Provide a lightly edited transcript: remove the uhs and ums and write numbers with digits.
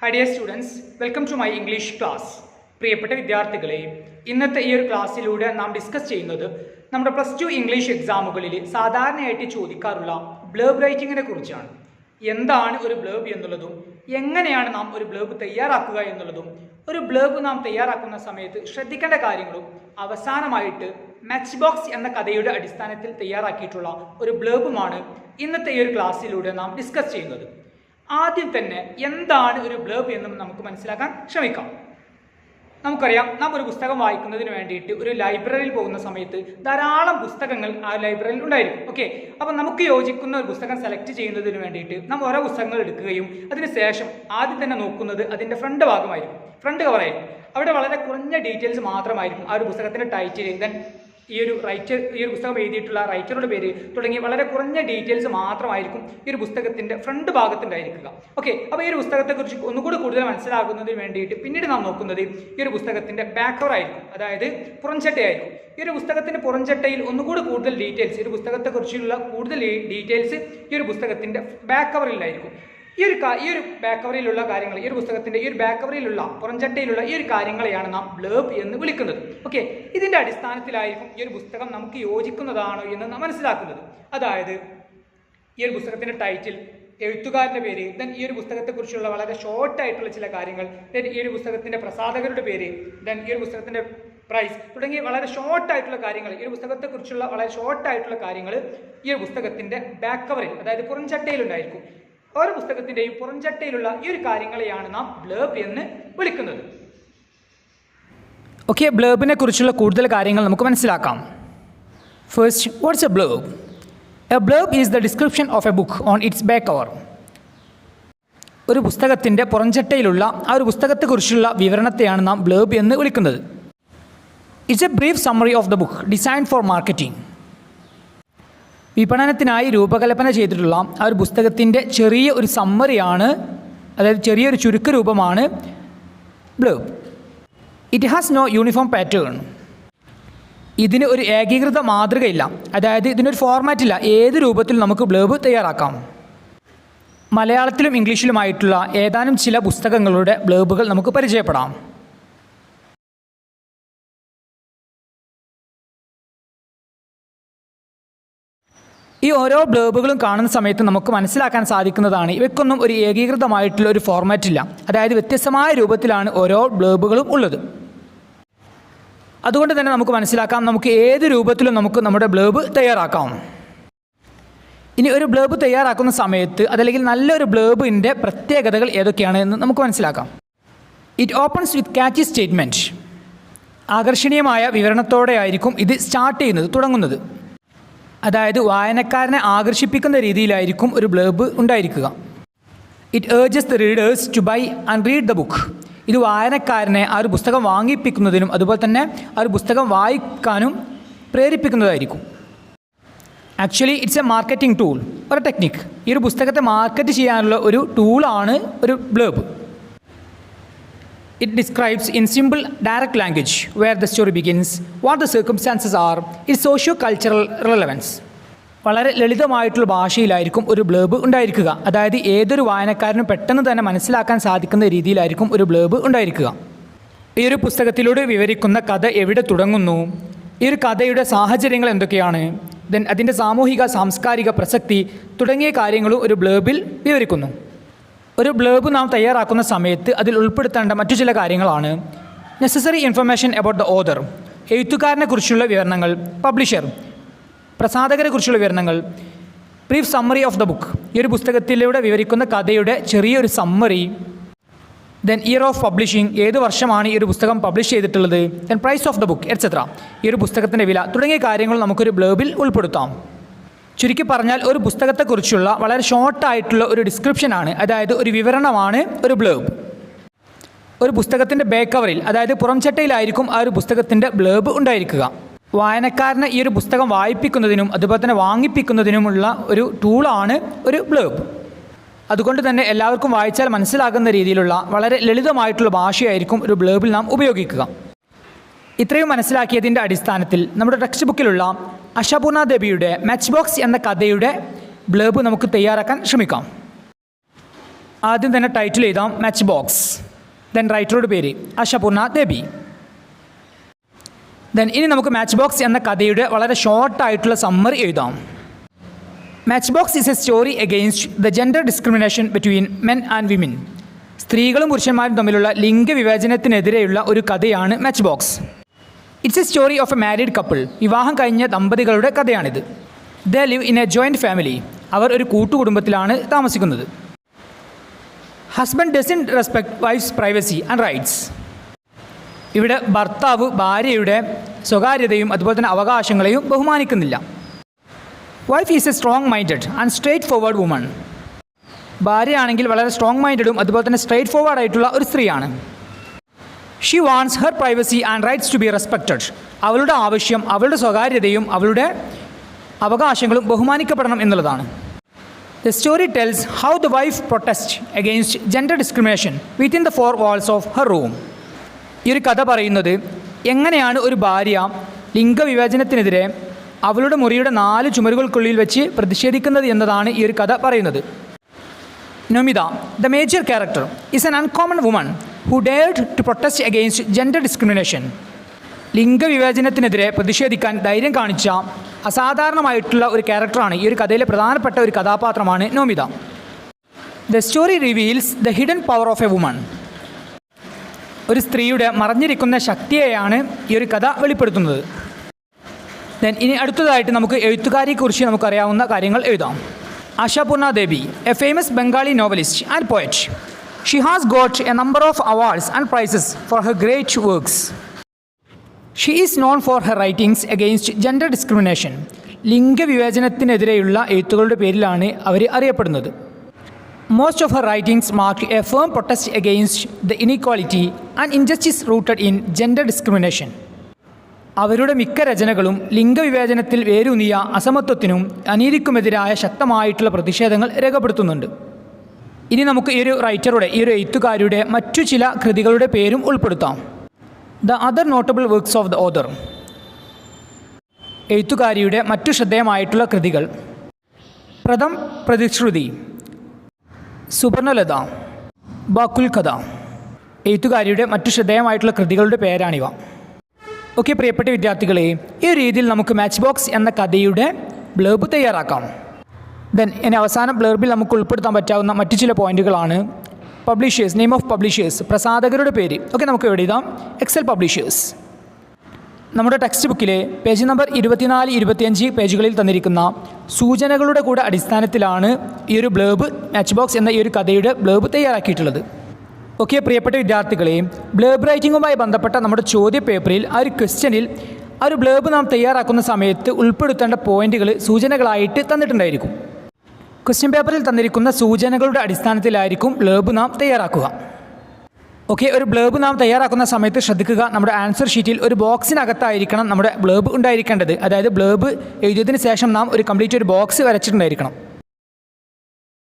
Hi dear students, welcome to my English class. പ്രിയപ്പെട്ട വിദ്യാർത്ഥികളെ, ഇന്നത്തെ ഈ ഒരു ക്ലാസ്സിലൂടെ നാം ഡിസ്കസ് ചെയ്യുന്നത് നമ്മുടെ +2 ഇംഗ്ലീഷ് എക്സാമുകളിൽ സാധാരണയായിട്ട് ചോദിക്കാറുള്ള ബ്ലർബ് റൈറ്റിങ്ങിനെ കുറിച്ചാണ്. എന്താണ് ഒരു ബ്ലർബ് എന്നുള്ളതും എങ്ങനെയാണ് നാം ഒരു ബ്ലർബ് തയ്യാറാക്കുക എന്നുള്ളതും ഒരു ബ്ലർബ് നാം തയ്യാറാക്കുന്ന സമയത്ത് ശ്രദ്ധിക്കേണ്ട കാര്യങ്ങളും അവസാനമായിട്ട് മാച്ച് ബോക്സ് എന്ന കഥയുടെ അടിസ്ഥാനത്തിൽ തയ്യാറാക്കിയിട്ടുള്ള ഒരു ബ്ലർബുമാണ് ഇന്നത്തെ ഈ ഒരു ക്ലാസ്സിലൂടെ നാം ഡിസ്കസ് ചെയ്യുന്നത്. ആദ്യം തന്നെ എന്താണ് ഒരു ബ്ലർബ് എന്നും നമുക്ക് മനസ്സിലാക്കാൻ ശ്രമിക്കാം. നമുക്കറിയാം, നാം ഒരു പുസ്തകം വായിക്കുന്നതിന് വേണ്ടിയിട്ട് ഒരു ലൈബ്രറിയിൽ പോകുന്ന സമയത്ത് ധാരാളം പുസ്തകങ്ങൾ ആ ലൈബ്രറിയിൽ ഉണ്ടായിരിക്കും. ഓക്കെ, അപ്പം നമുക്ക് യോജിക്കുന്ന ഒരു പുസ്തകം സെലക്ട് ചെയ്യുന്നതിന് വേണ്ടിയിട്ട് നാം ഓരോ പുസ്തകങ്ങൾ എടുക്കുകയും അതിന് ശേഷം ആദ്യം തന്നെ നോക്കുന്നത് അതിൻ്റെ ഫ്രണ്ട് ഭാഗമായിരിക്കും, ഫ്രണ്ട് കവറായിരിക്കും. അവിടെ വളരെ കുറഞ്ഞ ഡീറ്റെയിൽസ് മാത്രമായിരിക്കും. ആ ഒരു പുസ്തകത്തിൻ്റെ ടൈറ്റിൽ, ദെൻ ഈ ഒരു പുസ്തകം എഴുതിയിട്ടുള്ള റൈറ്ററുടെ പേര് തുടങ്ങി വളരെ കുറഞ്ഞ ഡീറ്റെയിൽസ് മാത്രമായിരിക്കും ഈ ഒരു പുസ്തകത്തിൻ്റെ ഫ്രണ്ട് ഭാഗത്തുണ്ടായിരിക്കുക. ഓക്കെ, അപ്പോൾ ഈ ഒരു പുസ്തകത്തെക്കുറിച്ച് ഒന്നുകൂടി കൂടുതൽ മനസ്സിലാക്കുന്നതിന് വേണ്ടിയിട്ട് പിന്നീട് നാം നോക്കുന്നത് ഈ ഒരു പുസ്തകത്തിൻ്റെ ബാക്ക് കവർ ആയിരിക്കും, അതായത് പുറംചട്ടയായിരിക്കും. ഈ ഒരു പുസ്തകത്തിൻ്റെ പുറംചട്ടയിൽ ഒന്നുകൂടി കൂടുതൽ ഡീറ്റെയിൽസ്, ഈ ഒരു പുസ്തകത്തെക്കുറിച്ചുള്ള കൂടുതൽ ഡീറ്റെയിൽസ് ഈ ഒരു പുസ്തകത്തിൻ്റെ ബാക്ക് കവറിലായിരിക്കും. ഈ ഒരു ബാക്ക് കവറിലുള്ള കാര്യങ്ങൾ, ഈ ഒരു പുസ്തകത്തിൻ്റെ ഈ ഒരു ബാക്ക് കവറിലുള്ള പുറംചട്ടയിലുള്ള ഈ ഒരു കാര്യങ്ങളെയാണ് നാം ബ്ലർബ് എന്ന് വിളിക്കുന്നത്. ഓക്കെ, ഇതിൻ്റെ അടിസ്ഥാനത്തിലായിരിക്കും ഈ ഒരു പുസ്തകം നമുക്ക് യോജിക്കുന്നതാണോ എന്ന് നാം മനസ്സിലാക്കുന്നത്. അതായത് ഈ ഒരു പുസ്തകത്തിൻ്റെ ടൈറ്റിൽ, എഴുത്തുകാരൻ്റെ പേര്, ദെൻ ഈ ഒരു പുസ്തകത്തെക്കുറിച്ചുള്ള വളരെ ഷോർട്ടായിട്ടുള്ള ചില കാര്യങ്ങൾ, ദെൻ ഈ ഒരു പുസ്തകത്തിൻ്റെ പ്രസാധകരുടെ പേര്, ദെൻ ഈ ഒരു പുസ്തകത്തിൻ്റെ പ്രൈസ് തുടങ്ങിയ വളരെ ഷോർട്ടായിട്ടുള്ള കാര്യങ്ങൾ, ഈ ഒരു പുസ്തകത്തെക്കുറിച്ചുള്ള വളരെ ഷോർട്ടായിട്ടുള്ള കാര്യങ്ങൾ ഈ ഒരു പുസ്തകത്തിൻ്റെ ബാക്ക് കവറിൽ, അതായത് പുറംചട്ടയിലുണ്ടായിരിക്കും. ഓരോ പുസ്തകത്തിൻ്റെയും പുറംചട്ടയിലുള്ള ഈ ഒരു കാര്യങ്ങളെയാണ് നാം ബ്ലർബ് എന്ന് വിളിക്കുന്നത്. ഓക്കെ, ബ്ലർബിനെ കുറിച്ചുള്ള കൂടുതൽ കാര്യങ്ങൾ നമുക്ക് മനസ്സിലാക്കാം. First, what's a blurb? A blurb is the description of A book on its back cover. ഒരു പുസ്തകത്തിൻ്റെ പുറംചട്ടയിലുള്ള ആ ഒരു പുസ്തകത്തെക്കുറിച്ചുള്ള വിവരണത്തെയാണ് നാം ബ്ലർബ് എന്ന് വിളിക്കുന്നത്. It's a brief summary of the book design for marketing. വിപണനത്തിനായി രൂപകൽപ്പന ചെയ്തിട്ടുള്ള ആ ഒരു പുസ്തകത്തിൻ്റെ ചെറിയ ഒരു സമ്മറിയാണ്, അതായത് ചെറിയൊരു ചുരുക്ക രൂപമാണ് blurb. It has no uniform pattern. ഇതിന് ഒരു ഏകീകൃത മാതൃകയില്ല, അതായത് ഇതിനൊരു ഫോർമാറ്റില്ല. ഏത് രൂപത്തിൽ നമുക്ക് ബ്ലർബ് തയ്യാറാക്കാം. മലയാളത്തിലും ഇംഗ്ലീഷിലുമായിട്ടുള്ള ഏതാനും ചില പുസ്തകങ്ങളുടെ ബ്ലർബുകൾ നമുക്ക് പരിചയപ്പെടാം. ഈ ഓരോ ബ്ലർബുകളും കാണുന്ന സമയത്ത് നമുക്ക് മനസ്സിലാക്കാൻ സാധിക്കുന്നതാണ് ഇവയ്ക്കൊന്നും ഒരു ഏകീകൃതമായിട്ടുള്ള ഒരു ഫോർമാറ്റില്ല, അതായത് വ്യത്യസ്തമായ രൂപത്തിലാണ് ഓരോ ബ്ലർബുകളും ഉള്ളത്. അതുകൊണ്ട് തന്നെ നമുക്ക് മനസ്സിലാക്കാം, നമുക്ക് ഏത് രൂപത്തിലും നമുക്ക് നമ്മുടെ ബ്ലർബ് തയ്യാറാക്കാം. ഇനി ഒരു ബ്ലർബ് തയ്യാറാക്കുന്ന സമയത്ത് അതല്ലെങ്കിൽ നല്ലൊരു ബ്ലർബിൻ്റെ പ്രത്യേകതകൾ ഏതൊക്കെയാണ് എന്ന് നമുക്ക് മനസ്സിലാക്കാം. It opens with catchy statement. ആകർഷണീയമായ വിവരണത്തോടെ ആയിരിക്കും ഇത് സ്റ്റാർട്ട് ചെയ്യുന്നത്, തുടങ്ങുന്നത്. അതായത് വായനക്കാരനെ ആകർഷിപ്പിക്കുന്ന രീതിയിലായിരിക്കും ഒരു ബ്ലർബ് ഉണ്ടായിരിക്കുക. It urges the readers to buy and read the book. ഇത് വായനക്കാരനെ ആ ഒരു പുസ്തകം വാങ്ങിപ്പിക്കുന്നതിനും അതുപോലെ തന്നെ ആ ഒരു പുസ്തകം വായിക്കാനും പ്രേരിപ്പിക്കുന്നതായിരിക്കും. Actually it's a marketing tool, ഒരു ടെക്നിക്. ഈ ഒരു പുസ്തകത്തെ മാർക്കറ്റ് ചെയ്യാനുള്ള ഒരു ടൂളാണ് ഒരു blurb. It describes in simple, direct language where the story begins, what the circumstances are, its socio-cultural relevance. വളരെ ലളിതമായിട്ടുള്ള ഭാഷയിലായിരിക്കും ഒരു ബ്ലർബ് ഉണ്ടായിരിക്കുക. അതായത് ഏതൊരു വായനക്കാരനും പെട്ടെന്ന് തന്നെ മനസ്സിലാക്കാൻ സാധിക്കുന്ന രീതിയിലായിരിക്കും ഒരു ബ്ലർബ് ഉണ്ടായിരിക്കുക. ഈ ഒരു പുസ്തകത്തിലൂടെ വിവരിക്കുന്ന കഥ എവിടെ തുടങ്ങുന്നു, ഈ ഒരു കഥയുടെ സാഹചര്യങ്ങൾ എന്തൊക്കെയാണ്, ദെൻ അതിൻ്റെ സാമൂഹിക സാംസ്കാരിക പ്രസക്തി തുടങ്ങിയ കാര്യങ്ങളും ഒരു ബ്ലർബിൽ വിവരിക്കുന്നു. ഒരു ബ്ലർബ് നാം തയ്യാറാക്കുന്ന സമയത്ത് അതിൽ ഉൾപ്പെടുത്തേണ്ട മറ്റു ചില കാര്യങ്ങളാണ് necessary information about the author, എഴുത്തുകാരനെ കുറിച്ചുള്ള വിവരണങ്ങൾ, പബ്ലിഷർ, പ്രസാധകരെ കുറിച്ചുള്ള വിവരണങ്ങൾ, brief summary of the book, ഈ ഒരു പുസ്തകത്തിലൂടെ വിവരിക്കുന്ന കഥയുടെ ചെറിയൊരു summary, then year of publishing, ഏത് വർഷമാണ് ഈ ഒരു പുസ്തകം പബ്ലിഷ് ചെയ്തിട്ടുള്ളത്, then price of the book etcetera, ഈ ഒരു പുസ്തകത്തിൻ്റെ വില തുടങ്ങിയ കാര്യങ്ങൾ നമുക്കൊരു ബ്ലർബിൽ ഉൾപ്പെടുത്താം. ചുരുക്കി പറഞ്ഞാൽ ഒരു പുസ്തകത്തെക്കുറിച്ചുള്ള വളരെ ഷോർട്ടായിട്ടുള്ള ഒരു ഡിസ്ക്രിപ്ഷനാണ്, അതായത് ഒരു വിവരണമാണ് ഒരു ബ്ലർബ്. ഒരു പുസ്തകത്തിൻ്റെ ബാക്ക് കവറിൽ, അതായത് പുറംചട്ടയിലായിരിക്കും ആ ഒരു പുസ്തകത്തിൻ്റെ ബ്ലർബ് ഉണ്ടായിരിക്കുക. വായനക്കാരനെ ഈ ഒരു പുസ്തകം വായിപ്പിക്കുന്നതിനും അതുപോലെ തന്നെ വാങ്ങിപ്പിക്കുന്നതിനുമുള്ള ഒരു ടൂളാണ് ഒരു ബ്ലർബ്. അതുകൊണ്ട് തന്നെ എല്ലാവർക്കും വായിച്ചാൽ മനസ്സിലാകുന്ന രീതിയിലുള്ള വളരെ ലളിതമായിട്ടുള്ള ഭാഷയായിരിക്കും ഒരു ബ്ലർബിൽ നാം ഉപയോഗിക്കുക. ഇത്രയും മനസ്സിലാക്കിയതിൻ്റെ അടിസ്ഥാനത്തിൽ നമ്മുടെ ടെക്സ്റ്റ് ബുക്കിലുള്ള അഷപൂർണ ദേവിയുടെ മാച്ച് ബോക്സ് എന്ന കഥയുടെ ബ്ലർബ് നമുക്ക് തയ്യാറാക്കാൻ ശ്രമിക്കാം. ആദ്യം തന്നെ ടൈറ്റിൽ എഴുതാം മാച്ച് ബോക്സ്. ദെൻ റൈറ്ററുടെ പേര് ആശാപൂർണ ദേബി. ദെൻ ഇനി നമുക്ക് മാച്ച് ബോക്സ് എന്ന കഥയുടെ വളരെ ഷോർട്ടായിട്ടുള്ള സമ്മറി എഴുതാം. Match box is a story against the gender discrimination between men and women. സ്ത്രീകളും പുരുഷന്മാരും തമ്മിലുള്ള ലിംഗവിവേചനത്തിനെതിരെയുള്ള ഒരു കഥയാണ് match box. It's a story of a married couple. വിവാഹം കഴിഞ്ഞ ദമ്പതികളുടെ കഥയാണിത്. They live in a joint family. അവർ ഒരു കൂട്ടുകുടുംബത്തിലാണ് താമസിക്കുന്നത്. Husband doesn't respect wife's privacy and rights. ഇവിടെ ഭർത്താവ് ഭാര്യയുടെ സ്വകാര്യതയും അതുപോലെ തന്നെ അവകാശങ്ങളെയും ബഹുമാനിക്കുന്നില്ല. Wife is a strong minded and straight forward woman. ഭാര്യയാണെങ്കിൽ വളരെ സ്ട്രോങ് മൈൻഡഡും അതുപോലെ തന്നെ സ്ട്രേറ്റ് ഫോർവേഡ് ആയിട്ടുള്ള ഒരു സ്ത്രീയാണ്. She wants her privacy and rights to be respected. അവളുടെ ആവശ്യം അവളുടെ സ്വകാര്യതയും അവളുടെ അവകാശങ്ങളും ബഹുമാനിക്കപ്പെടണം എന്നുള്ളതാണ്. The story tells how the wife protest against gender discrimination within the four walls of her room. ഈ ഒരു കഥ പറയുന്നത് എങ്ങനെയാണ് ഒരു ഭാര്യ ലിംഗവിവേചനത്തിനെതിരെ അവളുടെ മുറിയുടെ 4 ചുമരുകൾക്കുള്ളിൽ വെച്ച് പ്രതിഷേധിക്കുന്നത് എന്നതാണ് ഈ ഒരു കഥ പറയുന്നത്. Nomita, the major character, is an uncommon woman who dared to protest against gender discrimination. ലിംഗവിവേചനത്തിനെതിരെ പ്രതിഷേധിക്കാൻ ധൈര്യം കാണിച്ച അസാധാരണമായിട്ടുള്ള ഒരു ക്യാരക്ടറാണ്. ഈ ഒരു കഥയിലെ പ്രധാനപ്പെട്ട ഒരു കഥാപാത്രമാണ് Nomita. The story reveals the hidden power of A woman. ഒരു സ്ത്രീയുടെ മറഞ്ഞിരിക്കുന്ന ശക്തിയെയാണ് ഈ ഒരു കഥ വെളിപ്പെടുത്തുന്നത്. ദെൻ ഇനി അടുത്തതായിട്ട് നമുക്ക് എഴുത്തുകാരിയെക്കുറിച്ച് നമുക്കറിയാവുന്ന കാര്യങ്ങൾ എഴുതാം. Ashapurna Debi, a famous Bengali novelist and poet. She has got a number of awards and prizes for her great works. She is known for her writings against gender discrimination. ലിംഗവിവേചനത്തിനെതിരെയുള്ള എഴുത്തുകളുടെ പേരിലാണ് അവർ അറിയപ്പെടുന്നത്. Most of her writings mark a firm protest against the inequality and injustice rooted in gender discrimination. അവരുടെ മിക്ക രചനകളും ലിംഗവിവേചനത്തിൽ വേരൂന്നിയ അസമത്വത്തിനും അനീതിക്കുമെതിരായ ശക്തമായിട്ടുള്ള പ്രതിഷേധങ്ങൾ രേഖപ്പെടുത്തുന്നുണ്ട്. ഇനി നമുക്ക് ഈ ഒരു റൈറ്ററുടെ ഈ ഒരു എഴുത്തുകാരിയുടെ മറ്റു ചില കൃതികളുടെ പേരും ഉൾപ്പെടുത്താം. The other notable works of the author. എഴുത്തുകാരിയുടെ മറ്റു ശ്രദ്ധേയമായിട്ടുള്ള കൃതികൾ: പ്രഥം പ്രതിശ്രുതി, സുവർണലത, ബാക്കുൽ കഥ. എഴുത്തുകാരിയുടെ മറ്റു ശ്രദ്ധേയമായിട്ടുള്ള കൃതികളുടെ പേരാണിവ. ഓക്കെ പ്രിയപ്പെട്ട വിദ്യാർത്ഥികളെ, ഈ ഒരു രീതിയിൽ നമുക്ക് മാച്ച് ബോക്സ് എന്ന കഥയുടെ ബ്ലർബ് തയ്യാറാക്കാം. ദെൻ ഇനി അവസാന ബ്ലർബിൽ നമുക്ക് ഉൾപ്പെടുത്താൻ പറ്റാവുന്ന മറ്റു ചില പോയിന്റുകളാണ് പബ്ലിഷേഴ്സ്, നെയിം ഓഫ് പബ്ലിഷേഴ്സ്, പ്രസാധകരുടെ പേര്. ഓക്കെ, നമുക്ക് ഇവിടെ എഴുതാം എക്സൽ പബ്ലിഷേഴ്സ്. നമ്മുടെ ടെക്സ്റ്റ് ബുക്കിലെ പേജ് നമ്പർ 24-25 പേജുകളിൽ തന്നിരിക്കുന്ന സൂചനകളുടെ കൂടെ അടിസ്ഥാനത്തിലാണ് ഈ ഒരു ബ്ലർബ്, മാച്ച് ബോക്സ് എന്ന ഈ ഒരു കഥയുടെ ബ്ലർബ് തയ്യാറാക്കിയിട്ടുള്ളത്. ഓക്കെ പ്രിയപ്പെട്ട വിദ്യാർത്ഥികളെ, ബ്ലർബ് റൈറ്റിങ്ങുമായി ബന്ധപ്പെട്ട നമ്മുടെ ചോദ്യ പേപ്പറിൽ ആ ഒരു ക്വസ്റ്റ്യനിൽ ആ ഒരു ബ്ലർബ് നാം തയ്യാറാക്കുന്ന സമയത്ത് ഉൾപ്പെടുത്തേണ്ട പോയിന്റുകൾ സൂചനകളായിട്ട് തന്നിട്ടുണ്ടായിരിക്കും. ക്വസ്റ്റ്യൻ പേപ്പറിൽ തന്നിരിക്കുന്ന സൂചനകളുടെ അടിസ്ഥാനത്തിലായിരിക്കും ബ്ലർബ് നാം തയ്യാറാക്കുക. ഓക്കെ, ഒരു ബ്ലർബ് നാം തയ്യാറാക്കുന്ന സമയത്ത് ശ്രദ്ധിക്കുക, നമ്മുടെ ആൻസർ ഷീറ്റിൽ ഒരു ബോക്സിനകത്തായിരിക്കണം നമ്മുടെ ബ്ലർബ് ഉണ്ടായിരിക്കേണ്ടത്. അതായത് ബ്ലർബ് എഴുതിയതിന് ശേഷം നാം ഒരു കംപ്ലീറ്റ് ഒരു ബോക്സ് വരച്ചിട്ടുണ്ടായിരിക്കണം.